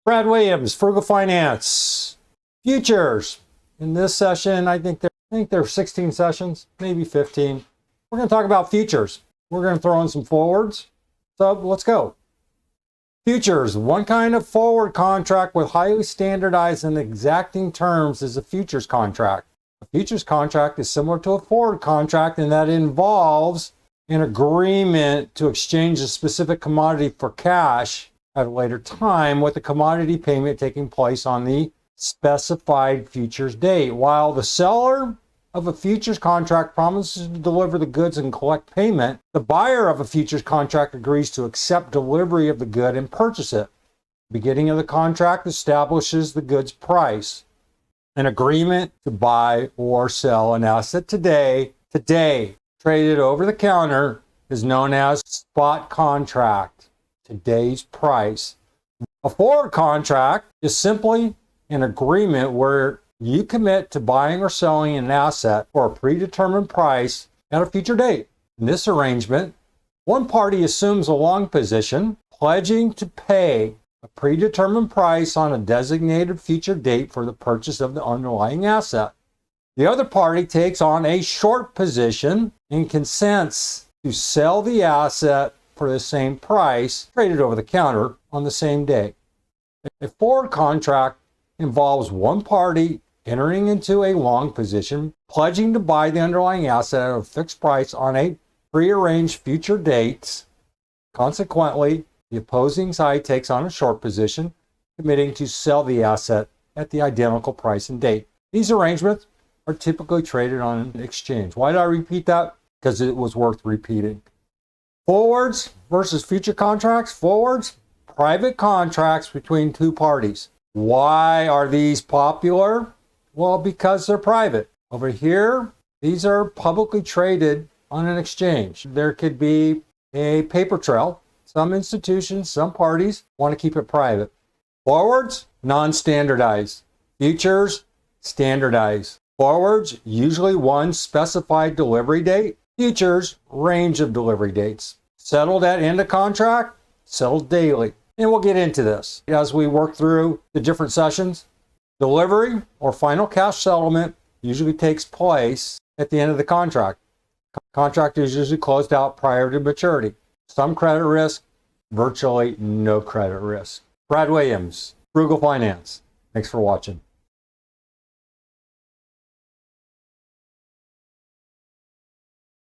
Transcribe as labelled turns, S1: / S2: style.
S1: Brad Williams, Frugal Finance. Futures. In this session, I think there are 16 sessions, maybe 15. We're going to talk about futures. We're going to throw in some forwards. So let's go. Futures. One kind of forward contract with highly standardized and exacting terms is a futures contract. A futures contract is similar to a forward contract in that it involves an agreement to exchange a specific commodity for cash at a later time, with the commodity payment taking place on the specified futures date. While the seller of a futures contract promises to deliver the goods and collect payment, the buyer of a futures contract agrees to accept delivery of the good and purchase it. The beginning of the contract establishes the goods price. An agreement to buy or sell an asset today, traded over the counter, is known as spot contract. Today's price. A forward contract is simply an agreement where you commit to buying or selling an asset for a predetermined price at a future date. In this arrangement, one party assumes a long position, pledging to pay a predetermined price on a designated future date for the purchase of the underlying asset. The other party takes on a short position and consents to sell the asset for the same price traded over the counter on the same day. A forward contract involves one party entering into a long position, pledging to buy the underlying asset at a fixed price on a prearranged future date. Consequently, the opposing side takes on a short position, committing to sell the asset at the identical price and date. These arrangements are typically traded on an exchange. Why did I repeat that? Because it was worth repeating. Forwards versus future contracts. Forwards, private contracts between two parties. Why are these popular? Well, because they're private. Over here, these are publicly traded on an exchange. There could be a paper trail. Some institutions, some parties want to keep it private. Forwards, non-standardized. Futures, standardized. Forwards, usually one specified delivery date. Futures, range of delivery dates. Settled at end of contract, settled daily. And we'll get into this as we work through the different sessions. Delivery or final cash settlement usually takes place at the end of the contract. Contract is usually closed out prior to maturity. Some credit risk, virtually no credit risk. Brad Williams, Frugal Finance. Thanks for watching.